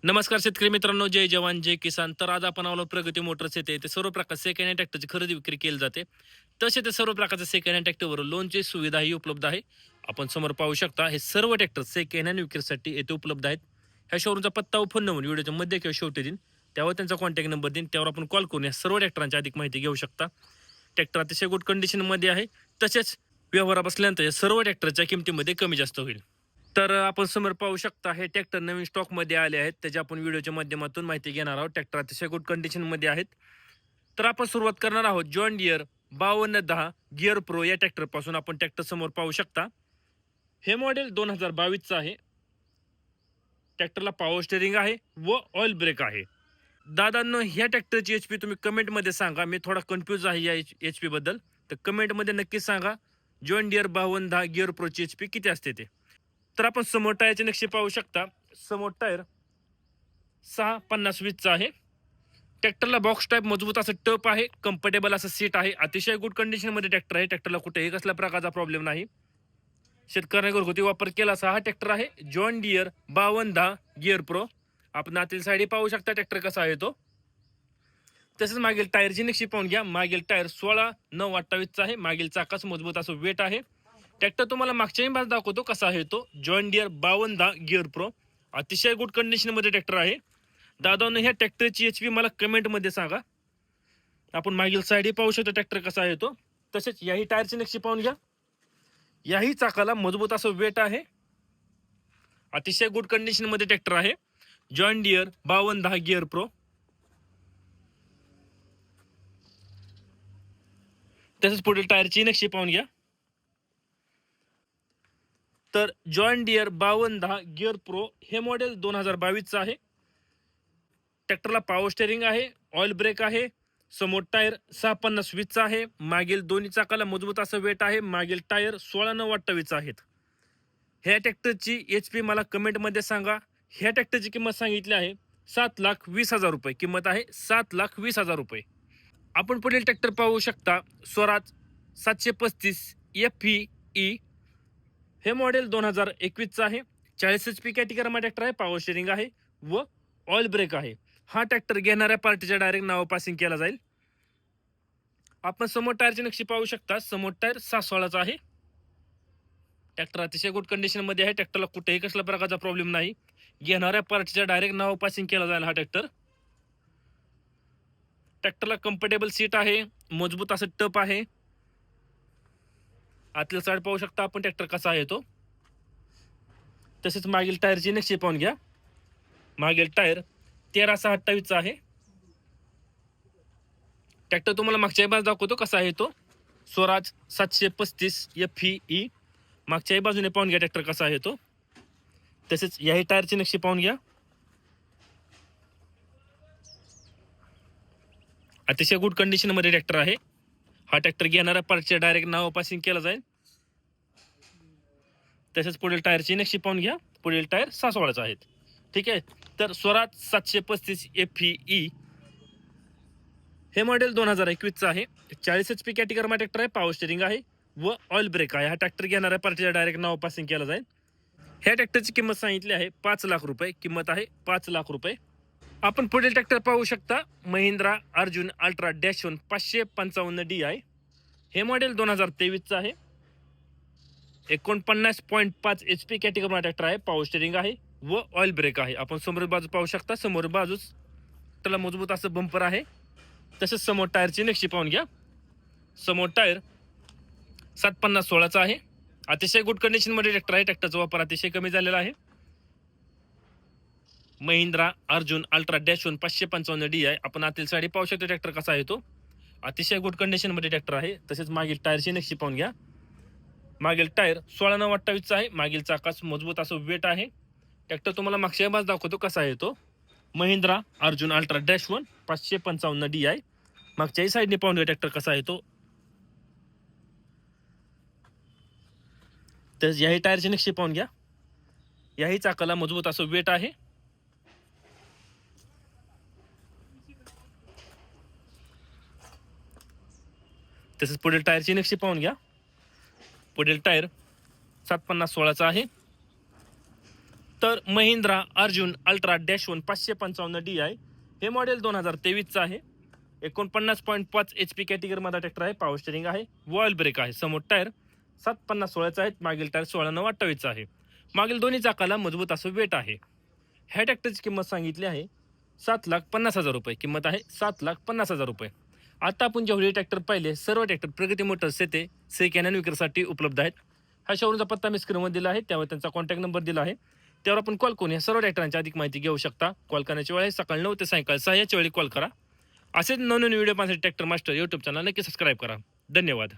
नमस्कार शेतकरी मित्रांनो, जय जवान जय किसान. तर आज आपण आलो प्रगती मोटर्स येथे. ते सर्व प्रकारचे सेकंड हँड ट्रॅक्टरची खरेदी विक्री केली जाते. तसे ते सर्व प्रकारचे सेकंड हँड ट्रॅक्टरवर लोनची सुविधाही उपलब्ध आहे. आपण समोर पाहू शकता हे सर्व ट्रॅक्टर सेकंड हँड विक्रीसाठी येथे उपलब्ध आहेत. ह्या शोरूमचा पत्ता व फोन नंबर व्हिडिओच्या मध्ये किंवा शेवटी देईन. त्यावर त्यांचा कॉन्टॅक्ट नंबर देईन. त्यावर आपण कॉल करून या सर्व ट्रॅक्टरांची अधिक माहिती घेऊ शकता. ट्रॅक्टर अतिशय गुड कंडिशनमध्ये आहे. तसेच व्यवहार बसल्यानंतर या सर्व ट्रॅक्टरच्या किमतीमध्ये कमी जास्त होईल. तर आपण समोर पाहू शकता हे ट्रॅक्टर नवीन स्टॉकमध्ये आले आहेत. त्याची आपण व्हिडिओच्या माध्यमातून माहिती घेणार आहोत. ट्रॅक्टर अतिशय गुड कंडिशनमध्ये आहेत. तर आपण सुरुवात करणार आहोत जॉन डियर 5210 गिअर प्रो या ट्रॅक्टरपासून. आपण ट्रॅक्टर समोर पाहू शकता. हे मॉडेल 2022चं आहे. ट्रॅक्टरला पॉवर स्टेरिंग आहे व ऑइल ब्रेक आहे. दादांनो, ह्या ट्रॅक्टरची एचपी तुम्ही कमेंटमध्ये सांगा. मी थोडा कन्फ्यूज आहे या एचपी बद्दल. तर कमेंटमध्ये नक्कीच सांगा जॉन डियर 5210 गिअर प्रोची एचपी किती असते ते. तर आपण समोर टायरचे नक्षी पाहू शकता. समोर टायर 650/20 आहे. ट्रॅक्टरला बॉक्स टाईप मजबूत असं टप आहे. कम्फर्टेबल असं सीट आहे. अतिशय गुड कंडिशनमध्ये ट्रॅक्टर आहे. ट्रॅक्टरला कुठेही कसल्या प्रकारचा प्रॉब्लेम नाही. शेतकऱ्यांनी घरगुती वापर केला असा हा ट्रॅक्टर आहे. John Deere 5210 gear pro. आपण आतील साईड पाहू शकता ट्रॅक्टर कसा आहे तो. तसेच मागील टायरची नक्षी पाहून घ्या. मागील टायर 16/9/28 आहे. मागील चाकाच मजबूत असं वेट आहे. ट्रॅक्टर तुम्हाला मागच्याही बाजू दाखवतो कसा आहे तो. जॉन डियर 5210 गिअर प्रो अतिशय गुड कंडिशनमध्ये ट्रॅक्टर आहे. दादांनो, ह्या ट्रॅक्टरची एचपी मला कमेंटमध्ये सांगा. आपण मागील साईडही पाहू शकतो ट्रॅक्टर कसा आहे तो. तसेच याही टायरची नक्षी पाहून घ्या. याही चाकाला मजबूत असं वेट आहे. अतिशय गुड कंडिशनमध्ये ट्रॅक्टर आहे. John Deere 5210 gear pro. तसेच पुढील टायरची नक्षी पाहून घ्या. तर जॉन डियर 5210 गिअर प्रो हे मॉडेल 2022चं आहे. ट्रॅक्टरला पॉवर स्टेरिंग आहे, ऑइल ब्रेक आहे. समोर टायर 650/20 आहे. मागील दोन्ही चाकाला मजबूत असं वेट आहे. मागील टायर 16/9/28 आहेत. ह्या ट्रॅक्टरची एचपी मला कमेंटमध्ये सांगा. ह्या ट्रॅक्टरची किंमत सांगितली आहे 7,20,000 रुपये. किंमत आहे 7,20,000 रुपये. आपण पुढील ट्रॅक्टर पाहू शकता. स्वराज 735 FEE. हे मॉडेल 2021चं आहे. 40 HP कॅटेगरीमध्ये ट्रॅक्टर आहे. पॉवर स्टेरिंग आहे व ऑइल ब्रेक आहे. हा ट्रॅक्टर घेणाऱ्या पार्टीच्या डायरेक्ट नाव पासिंग केला जाईल. आपण समोर टायरची नक्षी पाहू शकता. समोर टायर 6/16चा आहे. ट्रॅक्टर अतिशय गुड कंडिशनमध्ये आहे. ट्रॅक्टरला कुठेही कसल्या प्रकारचा प्रॉब्लेम नाही. घेणाऱ्या पार्टीच्या डायरेक्ट नाव पासिंग केला जाईल हा ट्रॅक्टर. ट्रॅक्टरला कम्फर्टेबल सीट आहे. मजबूत असं टप आहे. आतल्या साईड पाहू शकता आपण ट्रॅक्टर कसा आहे तो. तसेच मागील टायरची नक्षी पाहून घ्या. मागील टायर 13/6/28 आहे. ट्रॅक्टर तुम्हाला मागच्याही बाजू दाखवतो कसा आहे तो. स्वराज 735 FEE. मागच्याही बाजूने पाहून घ्या ट्रॅक्टर कसा आहे तो. तसेच याही टायरची नक्षी पाहून घ्या. अतिशय गुड कंडिशनमध्ये ट्रॅक्टर आहे. हा ट्रॅक्टर घेणाऱ्या पार्टच्या डायरेक्ट नाव पासिंग केला जाईल. तसेच पुढील टायरची नक्षी पाहून घ्या. पुढील टायर 6/16चा आहेत. ठीक आहे. तर स्वराज 735 FEE हे मॉडेल 2021चं आहे. 40 HP कॅटेगरीमध्ये ट्रॅक्टर आहे. पॉवर स्टेरिंग आहे व ऑइल ब्रेक आहे. हा ट्रॅक्टर घेणाऱ्या पार्टीच्या डायरेक्ट नाव पासिंग केला जाईल. ह्या ट्रॅक्टरची किंमत सांगितली आहे 5 लाख रुपये. किंमत आहे 5 लाख रुपये. आपण पुढील ट्रॅक्टर पाहू शकता. Mahindra Arjun ultra -1 555DI. हे मॉडेल 2023चं आहे. 49.5 HP कॅटेगरीमध्ये ट्रॅक्टर आहे. पॉवर स्टेरिंग आहे व ऑइल ब्रेक आहे. आपण समोर बाजू पाहू शकता. समोर बाजूस त्याला मजबूत असं बंपर आहे. तसेच समोर टायरची नक्षी पाहून घ्या. समोर टायर 750/16चा आहे. अतिशय गुड कंडिशनमध्ये ट्रॅक्टर आहे. ट्रॅक्टरचा वापर अतिशय कमी झालेला आहे. Mahindra Arjun ultra -1 555DI. आपण आतील साडी पाहू शकतो ट्रॅक्टर कसा आहे तो. अतिशय गुड कंडिशनमध्ये ट्रॅक्टर आहे. तसेच मागील टायरची नक्षी पाहून घ्या. मागील टायर 16/9/28 आहे. मागील चाकास मजबूत असं वेट आहे. ट्रॅक्टर तुम्हाला मागच्या बाजू दाखवतो कसा आहे तो. Mahindra Arjun ultra -1 555DI. मागच्याही साईडने पाहून घ्या ट्रॅक्टर कसा आहे तो. तर याही टायरची नक्षी पाहून घ्या. याही चाकाला मजबूत असं वेट आहे. तसेच पुढील टायरची नक्षी पाहून घ्या. पुढील टायर 750/16चा आहे. तर महिंद्रा अर्जुन अल्ट्रा -1 555 DI हे मॉडेल 2023चं आहे. 49.5 HP कॅटेगरीमध्ये ट्रॅक्टर आहे. पॉवर स्टेरिंग आहे, वॉल ब्रेक आहे, समोर टायर 750/16चा आहेत, मागील टायर 16/9/28चा आहे. मागील दोन्ही चाकाला मजबूत असं वेट आहे. ह्या ट्रॅक्टरची किंमत सांगितली आहे 7,50,000 रुपये. किंमत आहे 7,50,000 रुपये. आता आपण जेवढे ट्रॅक्टर पाहिले सर्व ट्रॅक्टर प्रगती मोटर्स येथे सेकंड हँड विक्रीसाठी उपलब्ध आहेत. हा शोरूमचा पत्ता मी स्क्रीनवर दिला आहे, त्यावर त्यांचा कॉन्टॅक्ट नंबर दिला आहे. त्यावर आपण कॉल करून या सर्व ट्रॅक्टरांची अधिक माहिती घेऊ शकता. कॉल करण्याची वेळ आहे सकाळी 9 ते सायंकाळी 6 याच्या वेळी कॉल करा. असेच नवनवीन व्हिडिओ पाहण्यासाठी ट्रॅक्टर मास्टर यूट्यूब चॅनल नक्की सबस्क्राईब करा. धन्यवाद.